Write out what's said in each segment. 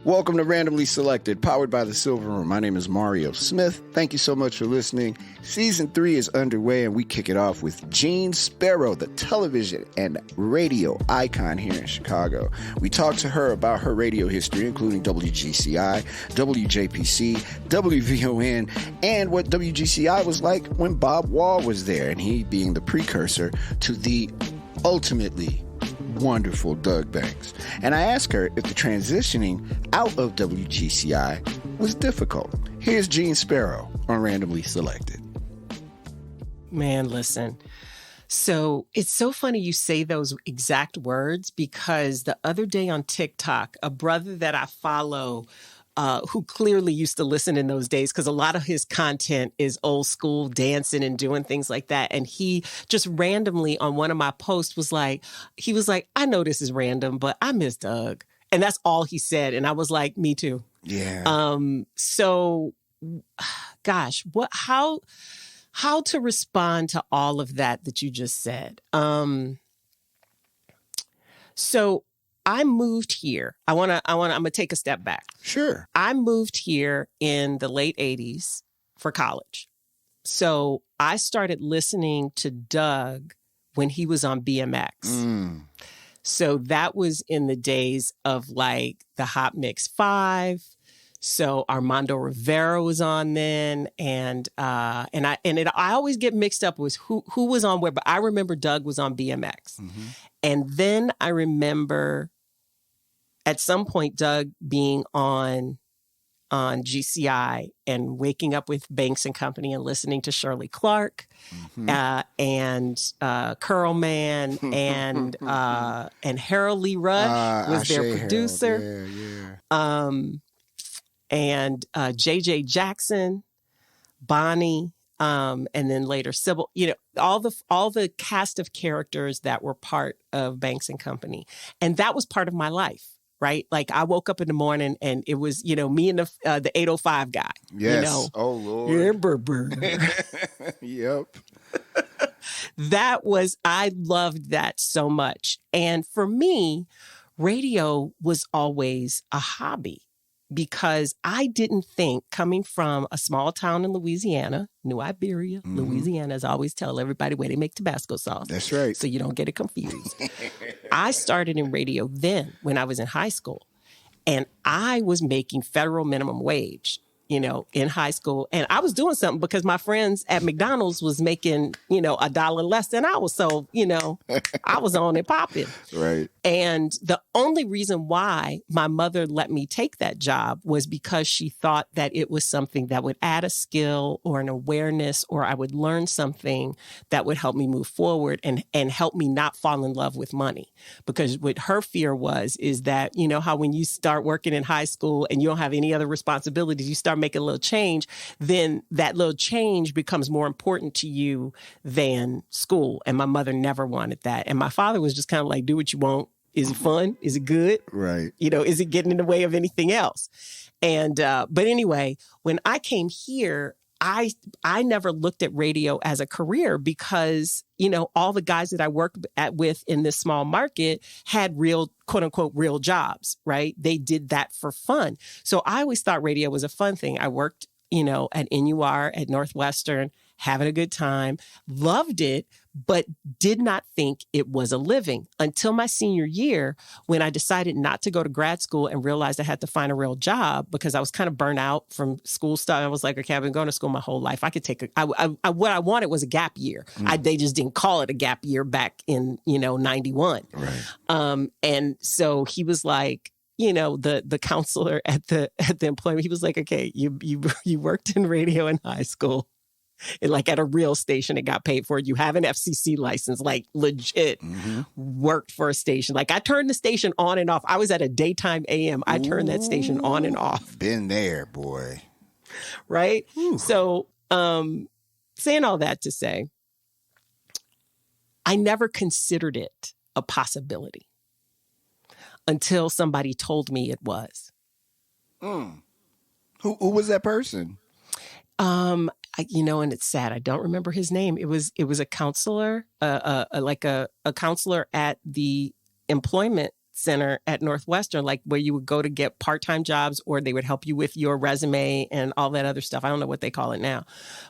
Welcome to Randomly Selected, powered by the Silver Room. My name is Mario Smith. Thank you so much for listening. Season 3 is underway, and we kick it off with Jeanne Sparrow, the television and radio icon here in Chicago. We talked to her about her radio history, including WGCI, WJPC, WVON, and what WGCI was like when Bob Wall was there, and he being the precursor to the ultimately wonderful Doug Banks. And I asked her if the transitioning out of WGCI was difficult. Here's Jeanne Sparrow on Randomly Selected. Man, listen. So it's so funny you say those exact words, because the other day on TikTok, a brother that I follow who clearly used to listen in those days, because a lot of his content is old school dancing and doing things like that. And he just randomly on one of my posts was like, I know this is random, but I miss Doug. And that's all he said. And I was like, me too. Yeah. So gosh, how to respond to all of that you just said. So I moved here. I'm going to take a step back. Sure. I moved here in the late 80s for college. So I started listening to Doug when he was on BMX. So that was in the days of like the Hot Mix 5. So Armando Rivera was on then, and I always get mixed up with who was on where, but I remember Doug was on BMX. Mm-hmm. And then I remember at some point Doug being on GCI and waking up with Banks and Company and listening to Shirley Clark, and Curl Man and Harold Lee Rush was their producer. And J.J. Jackson, Bonnie, and then later Sybil, all the cast of characters that were part of Banks and Company. And that was part of my life, right? Like I woke up in the morning and it was, me and the 805 guy. Yes. Oh, Lord. Yep. I loved that so much. And for me, radio was always a hobby. Because I didn't think, coming from a small town in Louisiana, New Iberia, Louisiana, as I always tell everybody, where they make Tabasco sauce. That's right. So you don't get it confused. I started in radio then when I was in high school. And I was making federal minimum wage, in high school. And I was doing something because my friends at McDonald's was making, $1 less than I was. So, I was on it popping. Right. And the only reason why my mother let me take that job was because she thought that it was something that would add a skill or an awareness, or I would learn something that would help me move forward and help me not fall in love with money. Because what her fear is that, how when you start working in high school and you don't have any other responsibilities, you start making a little change, then that little change becomes more important to you than school. And my mother never wanted that. And my father was just kind of like, do what you want. Is it fun? Is it good? Right. Is it getting in the way of anything else? And, but anyway, when I came here, I never looked at radio as a career because, all the guys that I worked with in this small market had real, quote unquote, real jobs, right? They did that for fun. So I always thought radio was a fun thing. I worked, at NUR, at Northwestern, having a good time, loved it, but did not think it was a living until my senior year when I decided not to go to grad school and realized I had to find a real job because I was kind of burnt out from school stuff. I was like, okay, I've been going to school my whole life. I could take what I wanted was a gap year. They just didn't call it a gap year back in, 91. Right. And so he was like, the counselor at the employment, he was like, okay, you worked in radio in high school. Like at a real station and got paid for it. You have an FCC license, like legit worked for a station. Like I turned the station on and off. I was at a daytime AM. I turned that station on and off. Been there, boy. Right? Ooh. So saying all that to say, I never considered it a possibility until somebody told me it was. Who was that person? And it's sad. I don't remember his name. It was a counselor, like a counselor at the employment center at Northwestern, like where you would go to get part-time jobs, or they would help you with your resume and all that other stuff. I don't know what they call it now.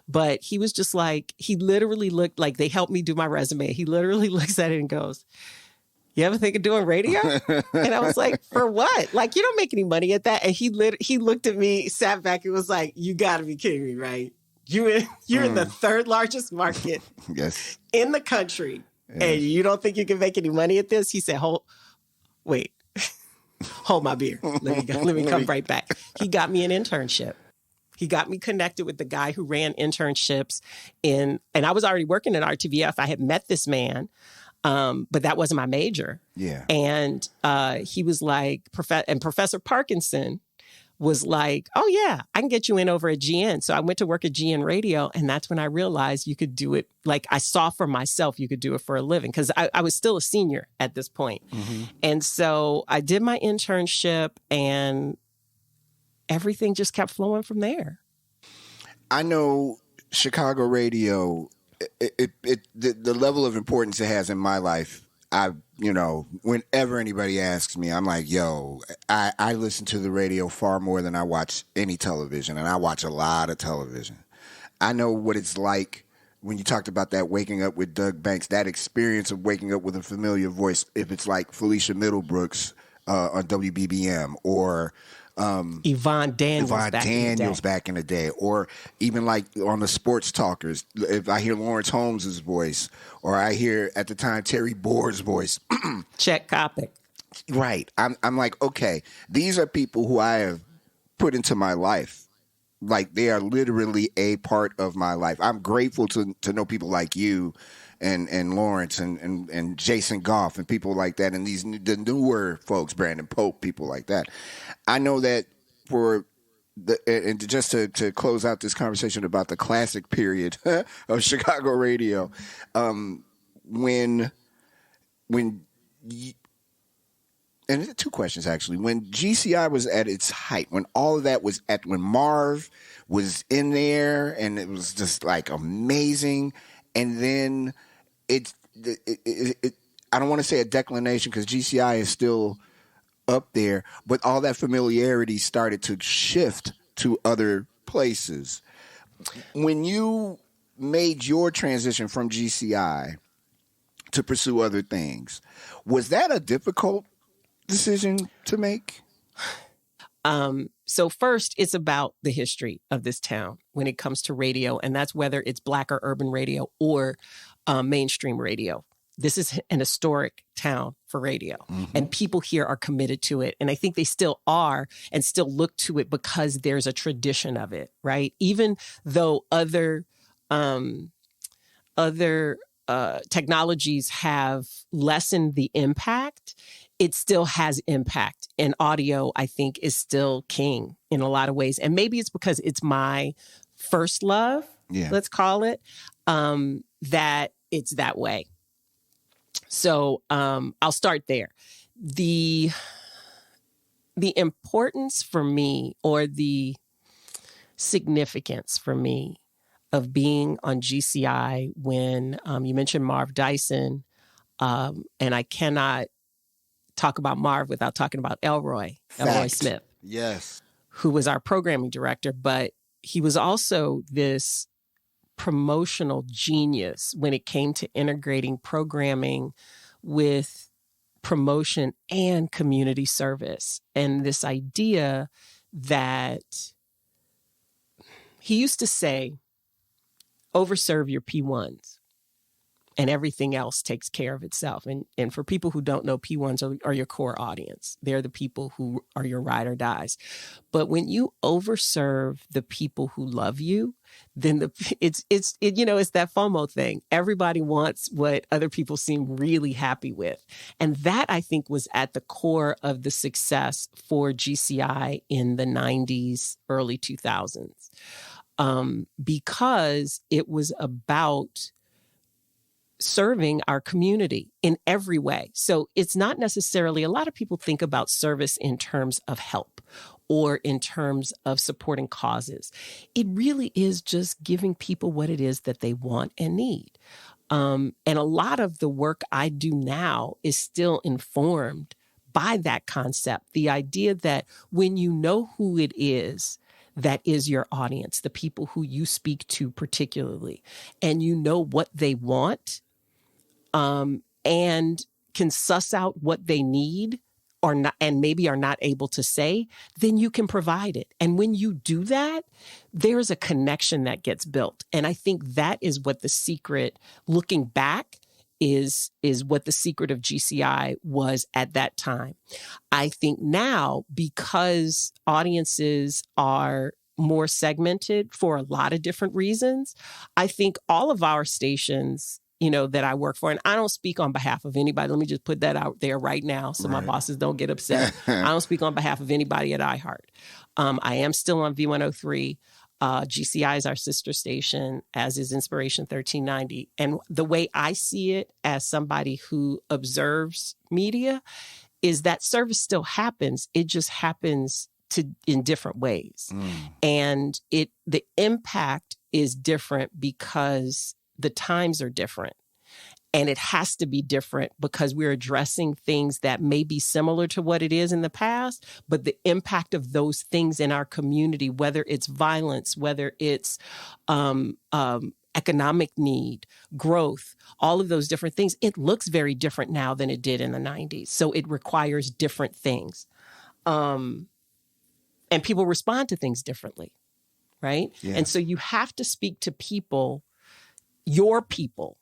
But he was just like, he literally looked like, they helped me do my resume. He literally looks at it and goes, "You ever think of doing radio?" And I was like, "For what? Like, you don't make any money at that." And he looked at me, sat back, and was like, "You got to be kidding me, right? You're in the third largest market yes. in the country, and you don't think you can make any money at this?" He said, "Wait, hold my beer. Let me come right back." He got me an internship. He got me connected with the guy who ran internships and I was already working at RTVF. I had met this man. But that wasn't my major. Yeah. And he was like, Professor Parkinson was like, "Oh, yeah, I can get you in over at GN." So I went to work at GN Radio, and that's when I realized you could do it. Like, I saw for myself you could do it for a living, because I was still a senior at this point. Mm-hmm. And so I did my internship, and everything just kept flowing from there. I know Chicago radio, the level of importance it has in my life. Whenever anybody asks me, I'm like, yo, I listen to the radio far more than I watch any television, and I watch a lot of television. I know what it's like when you talked about that waking up with Doug Banks, that experience of waking up with a familiar voice, if it's like Felicia Middlebrooks on WBBM, or Yvonne Daniels back in the day, or even like on the sports talkers, if I hear Lawrence Holmes' voice, or I hear at the time Terry Boer's voice. Chet Kopic. Right. I'm like, okay, these are people who I have put into my life. Like, they are literally a part of my life. I'm grateful to know people like you and Lawrence and Jason Goff and people like that, and the newer folks, Brandon Pope, people like that. I know that and just to close out this conversation about the classic period of Chicago radio, and two questions actually. When GCI was at its height, when all of that was when Marv was in there, and it was just like amazing, and then it I don't want to say a declination, because GCI is still up there, but all that familiarity started to shift to other places. When you made your transition from GCI to pursue other things, was that a difficult decision to make? So first, it's about the history of this town when it comes to radio, and that's whether it's Black or urban radio or mainstream radio. This is an historic town for radio, and people here are committed to it. And I think they still are, and still look to it because there's a tradition of it, right? Even though other technologies have lessened the impact, it still has impact. And audio, I think, is still king in a lot of ways. And maybe it's because it's my first love, let's call it, that it's that way. So I'll start there. The importance for me, or the significance for me, of being on GCI when you mentioned Marv Dyson, and I cannot talk about Marv without talking about Elroy Smith. Yes. Who was our programming director, but he was also this promotional genius when it came to integrating programming with promotion and community service. And this idea that he used to say, overserve your P1s and everything else takes care of itself. And for people who don't know, P1s are your core audience. They're the people who are your ride or dies. But when you overserve the people who love you, then it's that FOMO thing. Everybody wants what other people seem really happy with. And that, I think, was at the core of the success for GCI in the 90s, early 2000s, because it was about serving our community in every way. So it's not necessarily, a lot of people think about service in terms of help or in terms of supporting causes. It really is just giving people what it is that they want and need. And a lot of the work I do now is still informed buy that concept. The idea that when you know who it is that is your audience, the people who you speak to particularly, and you know what they want, and can suss out what they need or not, and maybe are not able to say, then you can provide it. And when you do that, there's a connection that gets built. And I think that is what the secret, looking back, is what the secret of GCI was at that time. I think now, because audiences are more segmented for a lot of different reasons, I think all of our stations, that I work for, and I don't speak on behalf of anybody. Let me just put that out there right now so my bosses don't get upset. I don't speak on behalf of anybody at iHeart. I am still on V103. GCI is our sister station, as is Inspiration 1390. And the way I see it as somebody who observes media is that service still happens. It just happens in different ways. And the impact is different because the times are different. And it has to be different because we're addressing things that may be similar to what it is in the past, but the impact of those things in our community, whether it's violence, whether it's economic need, growth, all of those different things, it looks very different now than it did in the 90s. So it requires different things. And people respond to things differently, right? Yeah. And so you have to speak to people, your people,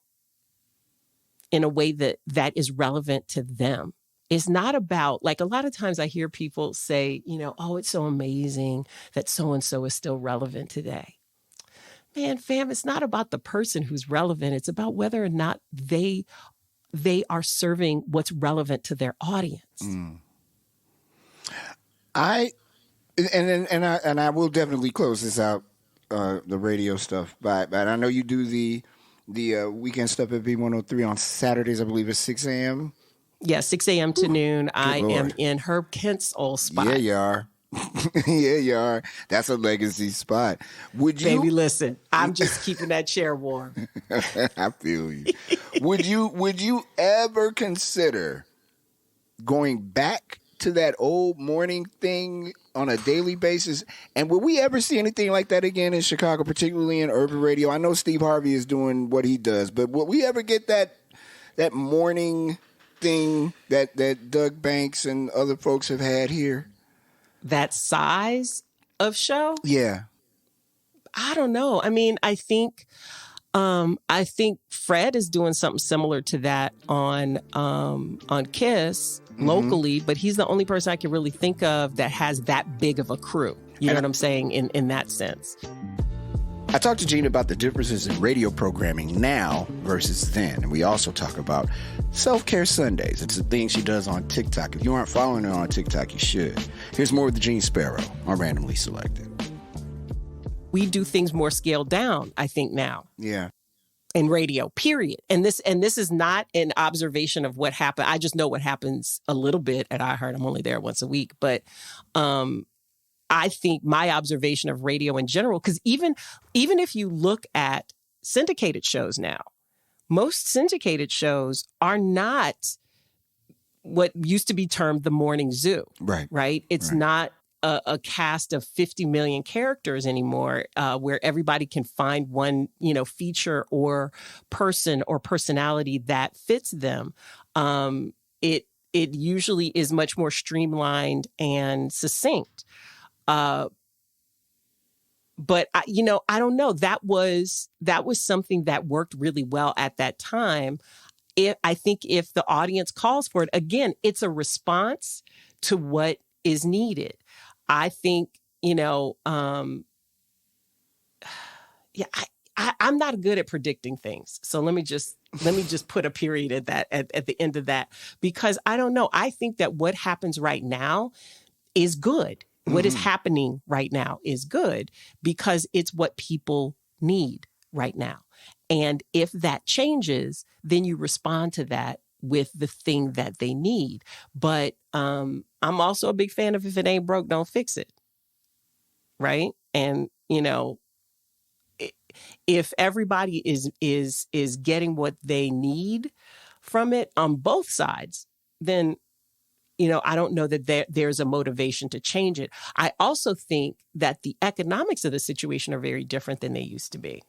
in a way that is relevant to them. It's not about, like, a lot of times I hear people say, oh, it's so amazing that so-and-so is still relevant today. Man, fam, it's not about the person who's relevant. It's about whether or not they are serving what's relevant to their audience. I will definitely close this out, the radio stuff, but I know you do the weekend stuff at V103 on Saturdays. I believe it's 6 a.m. Yeah, 6 a.m. to noon. I am in Herb Kent's old spot. Yeah, you are. Yeah, you are. That's a legacy spot. Baby, listen, I'm just keeping that chair warm. I feel you. Would you ever consider going back to that old morning thing on a daily basis? And will we ever see anything like that again in Chicago, particularly in urban radio? I know Steve Harvey is doing what he does, but will we ever get that morning thing that Doug Banks and other folks have had here? That size of show? Yeah. I don't know. I mean, I think Fred is doing something similar to that on KISS locally, but he's the only person I can really think of that has that big of a crew. You know what I'm saying in that sense. I talked to Jeanne about the differences in radio programming now versus then. And we also talk about Self-Care Sundays. It's a thing she does on TikTok. If you aren't following her on TikTok, you should. Here's more with Jeanne Sparrow on Randomly Selected. We do things more scaled down, I think, now. Yeah. In radio, period. And this is not an observation of what happened. I just know what happens a little bit at iHeart. I'm only there once a week. But I think my observation of radio in general, because even if you look at syndicated shows now, most syndicated shows are not what used to be termed the morning zoo. Right? It's not a cast of 50 million characters anymore, where everybody can find one, feature or person or personality that fits them. It usually is much more streamlined and succinct. But I don't know. That was something that worked really well at that time. I think if the audience calls for it, again, it's a response to what is needed. I think, I'm not good at predicting things. So let me just put a period at that, at the end of that, because I don't know. I think that what happens right now is good. What is happening right now is good because it's what people need right now. And if that changes, then you respond to that with the thing that they need. But I'm also a big fan of if it ain't broke, don't fix it. Right? And, if everybody is getting what they need from it on both sides, then I don't know that there's a motivation to change it. I also think that the economics of the situation are very different than they used to be.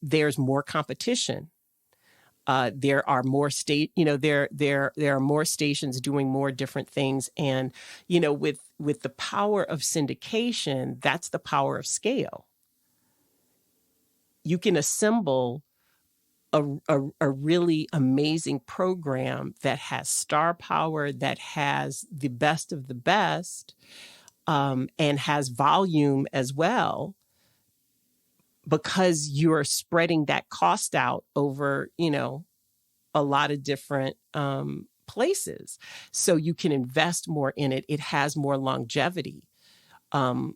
There's more competition. There are more there are more stations doing more different things. And, with the power of syndication, that's the power of scale. You can assemble a really amazing program that has star power, that has the best of the best, and has volume as well, because you're spreading that cost out over, a lot of different places. So you can invest more in it. It has more longevity. And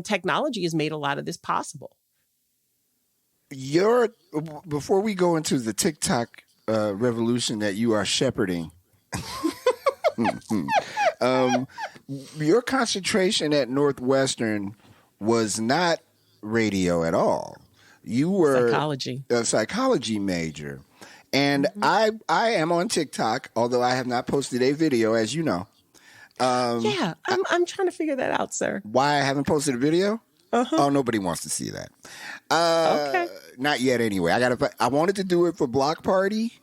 technology has made a lot of this possible. Before we go into the TikTok revolution that you are shepherding, your concentration at Northwestern was not radio at all. You were a psychology major. And I am on TikTok, although I have not posted a video, as you know. I'm trying to figure that out, sir. Why I haven't posted a video? Oh, nobody wants to see that. Okay. Not yet, anyway. I wanted to do it for Block Party,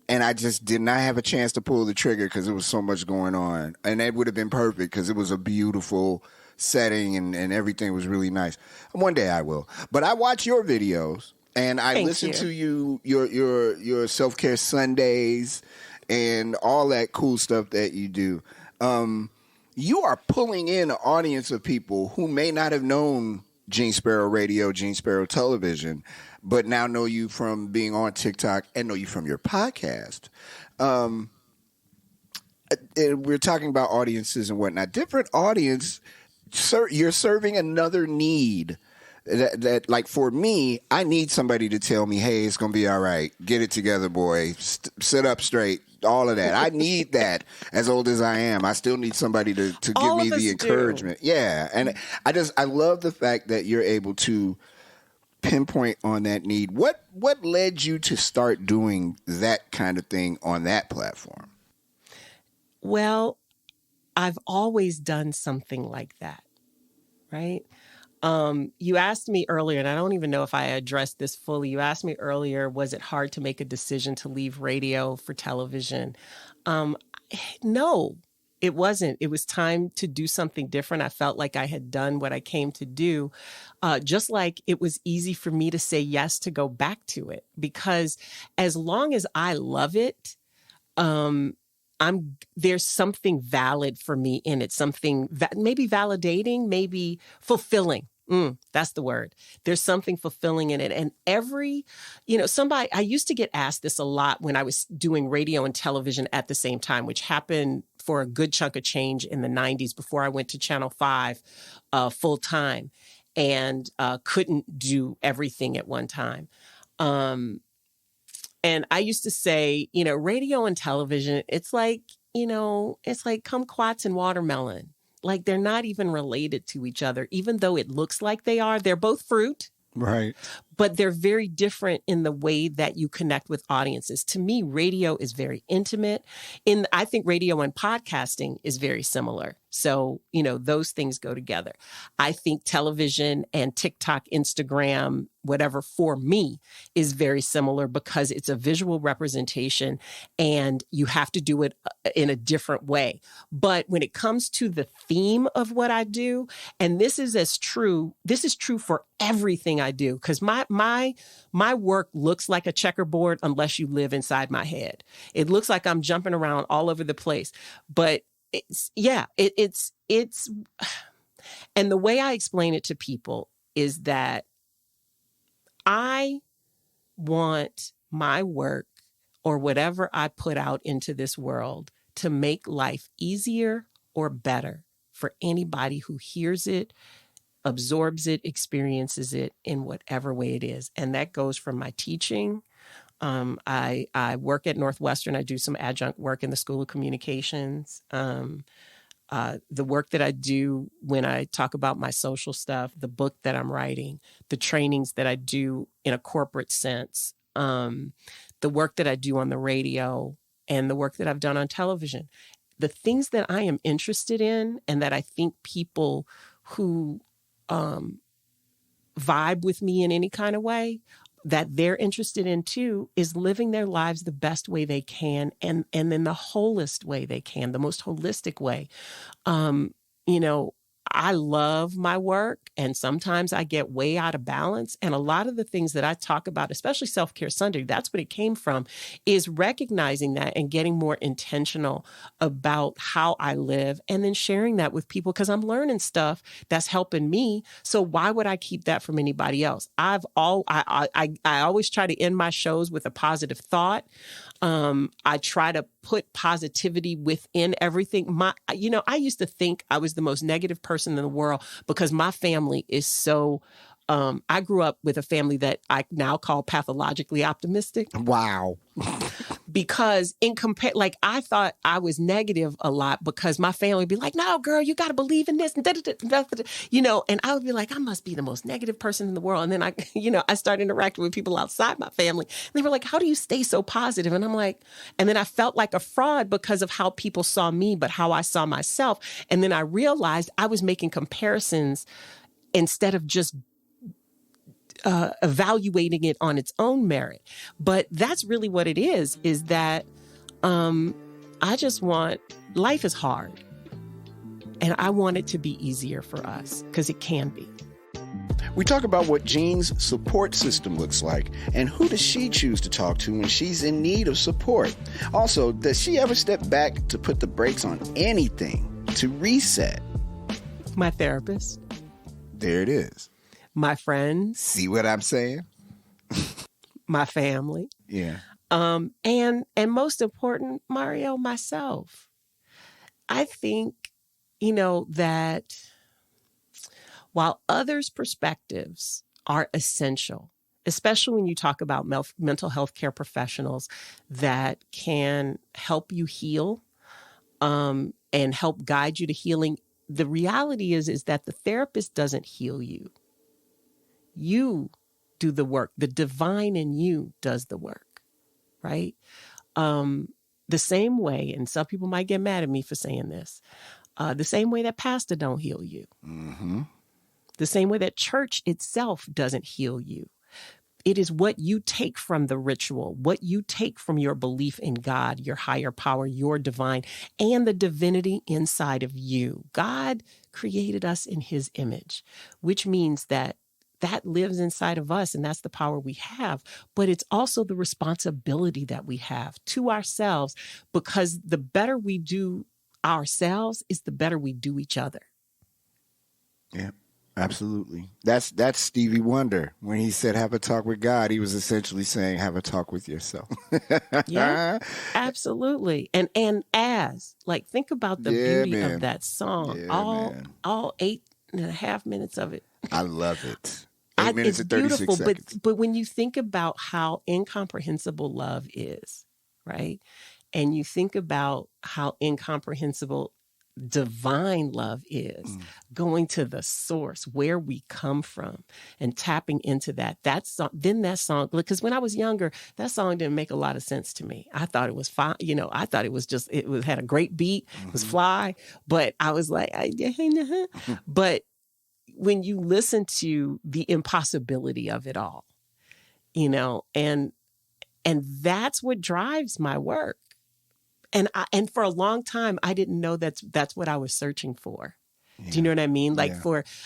and I just did not have a chance to pull the trigger because there was so much going on. And that would have been perfect because it was a beautiful setting and everything was really nice. One day I will. But I watch your videos, and I listen to your self-care Sundays and all that cool stuff that you do. You are pulling in an audience of people who may not have known Jeanne Sparrow Radio, Jeanne Sparrow Television, but now know you from being on TikTok and know you from your podcast. And we're talking about audiences and whatnot. Different audience, you're serving another need. That like for me, I need somebody to tell me, hey, it's going to be all right. Get it together, boy. Sit up straight. All of that. I need that as old as I am. I still need somebody to give me the encouragement. Do. Yeah. And I love the fact that you're able to pinpoint on that need. What led you to start doing that kind of thing on that platform? Well, I've always done something like that, right? You asked me earlier, and I don't even know if I addressed this fully. You asked me earlier, was it hard to make a decision to leave radio for television? No, it wasn't. It was time to do something different. I felt like I had done what I came to do, just like it was easy for me to say yes to go back to it, because as long as I love it, there's something valid for me in it, something maybe validating, maybe fulfilling. That's the word. There's something fulfilling in it. And I used to get asked this a lot when I was doing radio and television at the same time, which happened for a good chunk of change in the 90s before I went to Channel 5 full time and couldn't do everything at one time. And I used to say, radio and television, it's like kumquats and watermelon. Like they're not even related to each other, even though it looks like they are. They're both fruit. Right. But they're very different in the way that you connect with audiences. To me, radio is very intimate. I think radio and podcasting is very similar. So, those things go together. I think television and TikTok, Instagram, whatever, for me is very similar because it's a visual representation and you have to do it in a different way. But when it comes to the theme of what I do, and this is true for everything I do, because my work looks like a checkerboard unless you live inside my head. It looks like I'm jumping around all over the place, but it's and the way I explain it to people is that I want my work or whatever I put out into this world to make life easier or better for anybody who hears it, absorbs it, experiences it in whatever way it is. And that goes from my teaching. I work at Northwestern. I do some adjunct work in the School of Communications. The work that I do when I talk about my social stuff, the book that I'm writing, the trainings that I do in a corporate sense, the the work that I do on the radio and the work that I've done on television, the things that I am interested in and that I think people who vibe with me in any kind of way that they're interested in too is living their lives the best way they can and in the wholest way they can, the most holistic way. You know, I love my work and sometimes I get way out of balance. And a lot of the things that I talk about, especially Self-Care Sunday, that's what it came from, is recognizing that and getting more intentional about how I live and then sharing that with people because I'm learning stuff that's helping me. So why would I keep that from anybody else? I always try to end my shows with a positive thought. I try to put positivity within everything. I used to think I was the most negative person in the world because my family is so, I grew up with a family that I now call pathologically optimistic. Wow. Because I thought I was negative a lot because my family would be like, no, girl, you got to believe in this. And and I would be like, I must be the most negative person in the world. And then I started interacting with people outside my family. And they were like, how do you stay so positive? And I'm like, and then I felt like a fraud because of how people saw me, but how I saw myself. And then I realized I was making comparisons instead of just evaluating it on its own merit. But that's really what it is that I just want, life is hard. And I want it to be easier for us because it can be. We talk about what Jeanne's support system looks like and who does she choose to talk to when she's in need of support. Also, does she ever step back to put the brakes on anything to reset? My therapist. There it is. My friends. See what I'm saying? My family. Yeah. And most important, Mario, myself. I think, that while others' perspectives are essential, especially when you talk about mental health care professionals that can help you heal and help guide you to healing, the reality is that the therapist doesn't heal you. You do the work. The divine in you does the work, right? The same way, and some people might get mad at me for saying this, the same way that pastor don't heal you. Mm-hmm. The same way that church itself doesn't heal you. It is what you take from the ritual, what you take from your belief in God, your higher power, your divine, and the divinity inside of you. God created us in his image, which means that lives inside of us, and that's the power we have. But it's also the responsibility that we have to ourselves, because the better we do ourselves is the better we do each other. Yeah, absolutely. That's Stevie Wonder. When he said, have a talk with God, he was essentially saying, have a talk with yourself. Yeah, absolutely. And think about the beauty of that song. Yeah, all 8.5 minutes of it. I love it. 8 minutes and 36 beautiful, seconds. But when you think about how incomprehensible love is, right? And you think about how incomprehensible divine love is, going to the source, where we come from, and tapping into that. That song, because when I was younger, that song didn't make a lot of sense to me. I thought it was fine. I thought it was just, had a great beat, was fly, but I was like, but when you listen to the impossibility of it all, and that's what drives my work. And for a long time, I didn't know that's what I was searching for. Yeah. Do you know what I mean?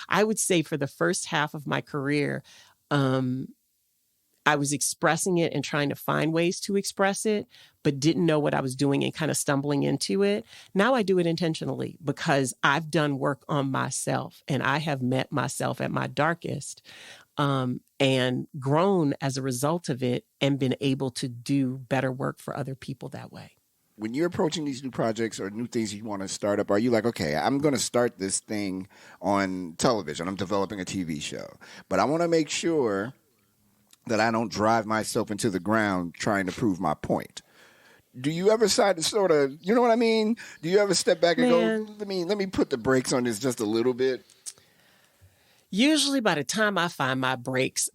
I would say for the first half of my career, I was expressing it and trying to find ways to express it, but didn't know what I was doing and kind of stumbling into it. Now I do it intentionally because I've done work on myself and I have met myself at my darkest and grown as a result of it and been able to do better work for other people that way. When you're approaching these new projects or new things you want to start up, are you like, okay, I'm going to start this thing on television. I'm developing a TV show, but I want to make sure that I don't drive myself into the ground trying to prove my point. Do you ever decide to sort of, you know what I mean? Do you ever step back and go, let me put the brakes on this just a little bit? Usually by the time I find my brakes,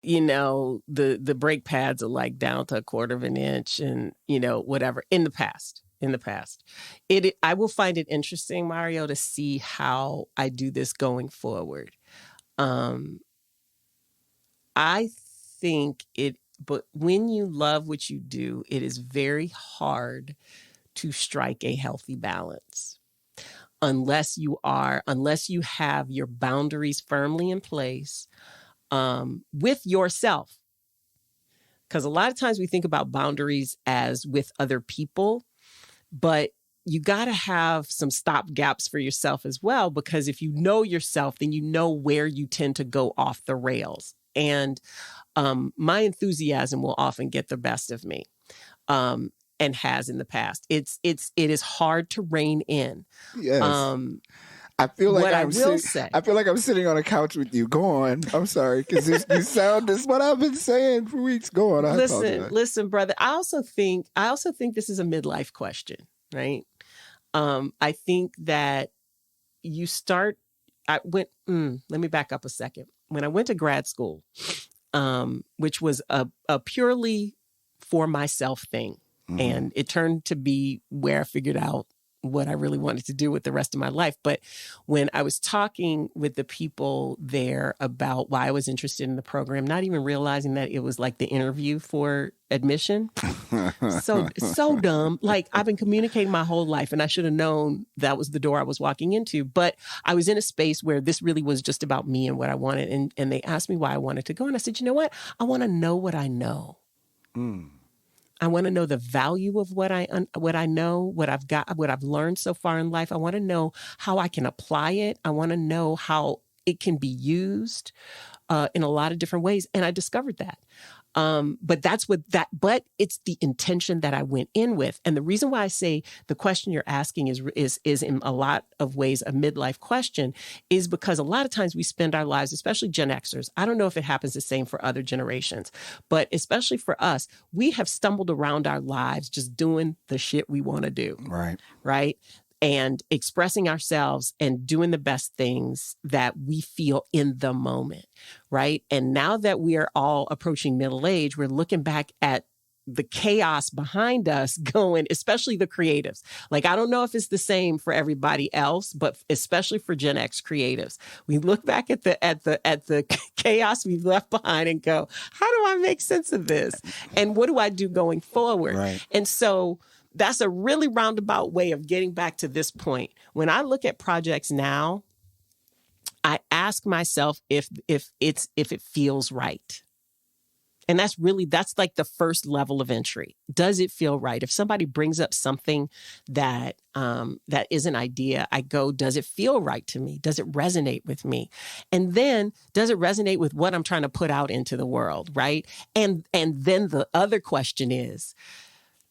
the brake pads are like down to 1/4 of an inch and, whatever in the past. I will find it interesting, Mario, to see how I do this going forward. I think but when you love what you do, it is very hard to strike a healthy balance unless you have your boundaries firmly in place with yourself. Because a lot of times we think about boundaries as with other people, but you got to have some stop gaps for yourself as well, because if you know yourself, then you know where you tend to go off the rails. And my enthusiasm will often get the best of me, and has in the past. It is hard to rein in. Yes. I feel like I'm sitting on a couch with you. Go on. I'm sorry, because you sound this what I've been saying for weeks. Go on. Listen, brother. I also think this is a midlife question, right? I think that you start. Let me back up a second. When I went to grad school, which was a purely for myself thing, and it turned to be where I figured out what I really wanted to do with the rest of my life. But when I was talking with the people there about why I was interested in the program, not even realizing that it was like the interview for admission. So dumb. Like, I've been communicating my whole life, and I should have known that was the door I was walking into. But I was in a space where this really was just about me and what I wanted. And they asked me why I wanted to go. And I said, you know what? I want to know what I know. I want to know the value of what I know, what I've got, what I've learned so far in life. I want to know how I can apply it. I want to know how it can be used in a lot of different ways. And I discovered that. But it's the intention that I went in with. And the reason why I say the question you're asking is in a lot of ways a midlife question is because a lot of times we spend our lives, especially Gen Xers. I don't know if it happens the same for other generations, but especially for us, we have stumbled around our lives just doing the shit we want to do. Right. And expressing ourselves and doing the best things that we feel in the moment, right? And now that we are all approaching middle age, we're looking back at the chaos behind us going, especially the creatives. Like, I don't know if it's the same for everybody else, but especially for Gen X creatives, we look back at the chaos we've left behind and go, how do I make sense of this? And what do I do going forward? Right. And so that's a really roundabout way of getting back to this point. When I look at projects now, I ask myself if it feels right. And that's like the first level of entry. Does it feel right? If somebody brings up something that is an idea, I go, does it feel right to me? Does it resonate with me? And then does it resonate with what I'm trying to put out into the world, right? And then the other question is,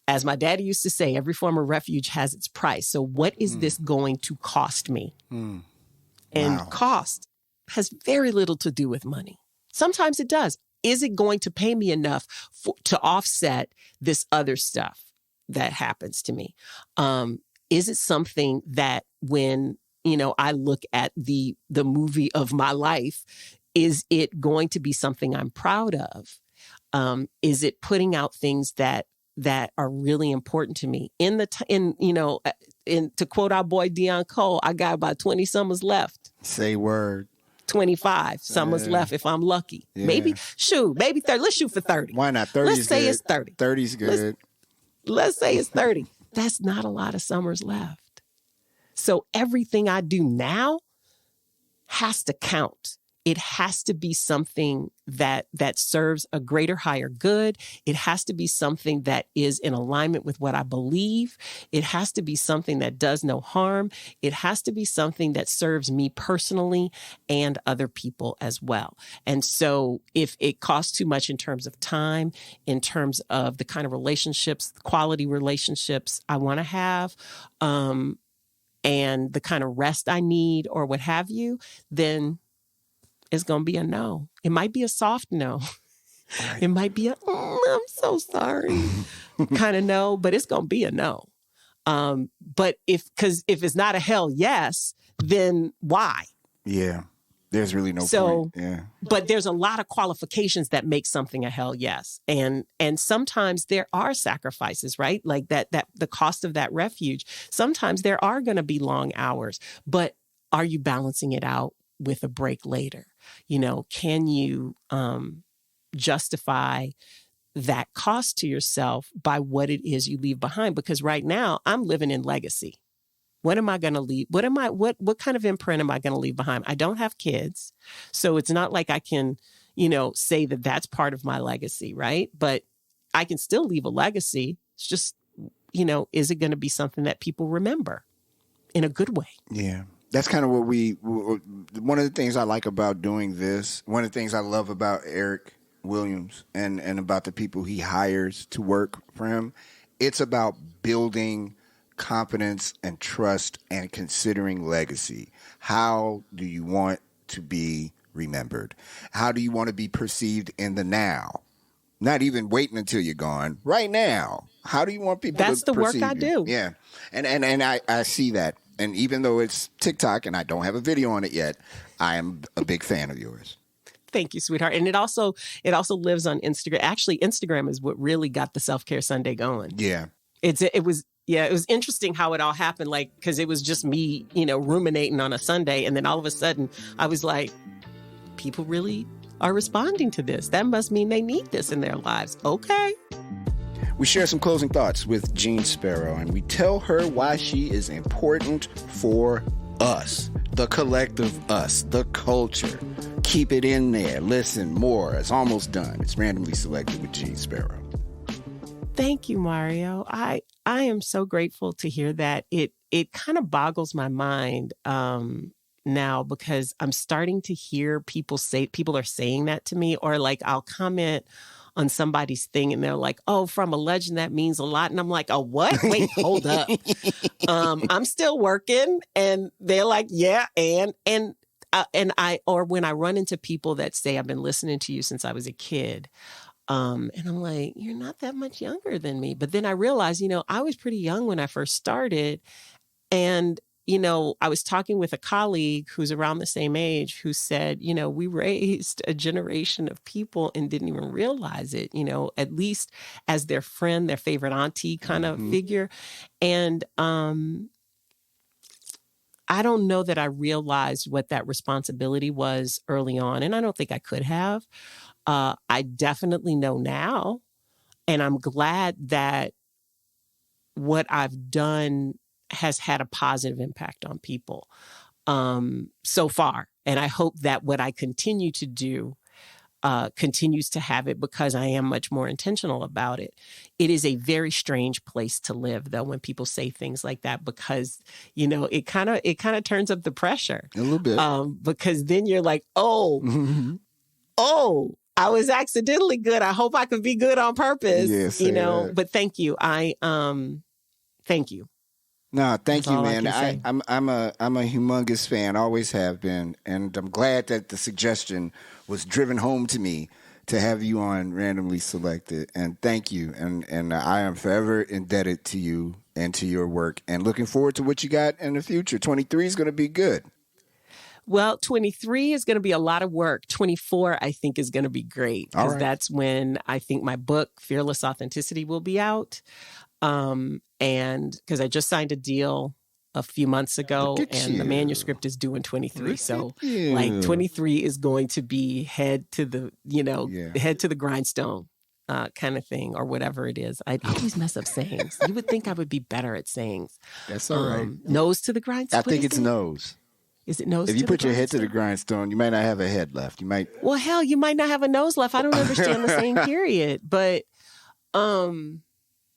as my daddy used to say, every form of refuge has its price. So what is this going to cost me? And cost has very little to do with money. Sometimes it does. Is it going to pay me enough to offset this other stuff that happens to me? Is it something that when, I look at the movie of my life, is it going to be something I'm proud of? Is it putting out things that are really important to me? To quote our boy Deion Cole, I got about 20 summers left. Say word. 25 summers left if I'm lucky. Yeah. Maybe 30. Let's shoot for 30. Why not? 30 Let's say it's 30. 30's good. Let's say it's 30. That's not a lot of summers left. So everything I do now has to count. It has to be something that serves a greater, higher good. It has to be something that is in alignment with what I believe. It has to be something that does no harm. It has to be something that serves me personally and other people as well. And so if it costs too much in terms of time, in terms of the kind of relationships, quality relationships I want to have, and the kind of rest I need or what have you, then it's going to be a no. It might be a soft no. Right. It might be I'm so sorry kind of no, but it's going to be a no. But if it's not a hell yes, then why? Yeah. There's really no point. Yeah. But there's a lot of qualifications that make something a hell yes. And sometimes there are sacrifices, right? Like that the cost of that refuge. Sometimes there are going to be long hours, but are you balancing it out with a break later? Can you justify that cost to yourself by what it is you leave behind? Because right now I'm living in legacy. What am I going to leave? What kind of imprint am I going to leave behind? I don't have kids, so it's not like I can, say that that's part of my legacy, right? But I can still leave a legacy. It's just, is it going to be something that people remember in a good way? Yeah. That's kind of what one of the things I like about doing this, one of the things I love about Eric Williams and about the people he hires to work for him, it's about building competence and trust and considering legacy. How do you want to be remembered? How do you want to be perceived in the now? Not even waiting until you're gone. Right now. How do you want people That's to perceive the work I do. Yeah. And I see that. And even though it's TikTok and I don't have a video on it yet, I am a big fan of yours. Thank you, sweetheart. And it also lives on Instagram. Actually, Instagram is what really got the Self-Care Sunday going. Yeah. It was interesting how it all happened, because it was just me, ruminating on a Sunday. And then all of a sudden I was like, people really are responding to this. That must mean they need this in their lives. Okay. We share some closing thoughts with Jeanne Sparrow, and we tell her why she is important for us, the collective us, the culture. Keep it in there. Listen more. It's almost done. It's Randomly Selected with Jeanne Sparrow. Thank you, Mario. I am so grateful to hear that. It kind of boggles my mind now, because I'm starting to hear people are saying that to me, or like I'll comment on somebody's thing and they're like, oh, from a legend, that means a lot. And I'm like, oh, what? Wait, hold up. I'm still working. And they're like, yeah. And when I run into people that say, I've been listening to you since I was a kid. And I'm like, you're not that much younger than me. But then I realized, I was pretty young when I first started. And, I was talking with a colleague who's around the same age who said, we raised a generation of people and didn't even realize it, at least as their friend, their favorite auntie kind of figure. And I don't know that I realized what that responsibility was early on. And I don't think I could have. I definitely know now. And I'm glad that what I've done has had a positive impact on people so far. And I hope that what I continue to do continues to have it, because I am much more intentional about it. It is a very strange place to live, though, when people say things like that, because, it kind of turns up the pressure. A little bit. Because then you're like, oh, I was accidentally good. I hope I could be good on purpose. Yes, but thank you. Thank you. No, thank That's you, all man. I'm a humongous fan, always have been, and I'm glad that the suggestion was driven home to me to have you on Randomly Selected. And thank you, and I am forever indebted to you and to your work, and looking forward to what you got in the future. 23 is going to be good. Well, 23 is going to be a lot of work. 24, I think, is going to be great, because that's when I think my book, Fearless Authenticity, will be out. And because I just signed a deal a few months ago, and the manuscript is due in 23. So like 23 is going to be head to the grindstone kind of thing, or whatever it is. I always mess up sayings. You would think I would be better at sayings. That's all right. Nose to the grindstone. I think it's nose. Is it nose? If you put your head to the grindstone, you might not have a head left. You might. Well, hell, you might not have a nose left. I don't understand the saying, period. But,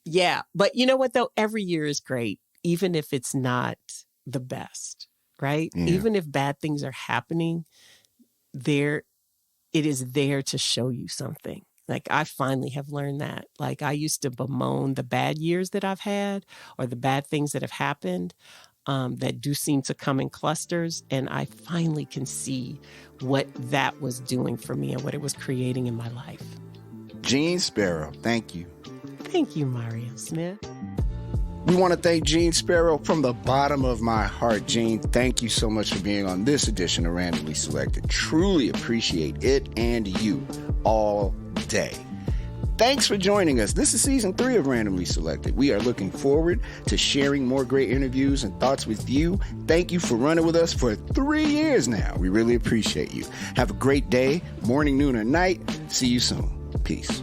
yeah. But you know what, though? Every year is great, even if it's not the best, right? Yeah. Even if bad things are happening, it is there to show you something. Like, I finally have learned that. Like, I used to bemoan the bad years that I've had, or the bad things that have happened. That do seem to come in clusters. And I finally can see what that was doing for me and what it was creating in my life. Jeanne Sparrow, thank you. Thank you, Mario Smith. We want to thank Jeanne Sparrow from the bottom of my heart. Jeanne, thank you so much for being on this edition of Randomly Selected. Truly appreciate it and you all day. Thanks for joining us. This is season 3 of Randomly Selected. We are looking forward to sharing more great interviews and thoughts with you. Thank you for running with us for 3 years now. We really appreciate you. Have a great day, morning, noon, or night. See you soon. Peace.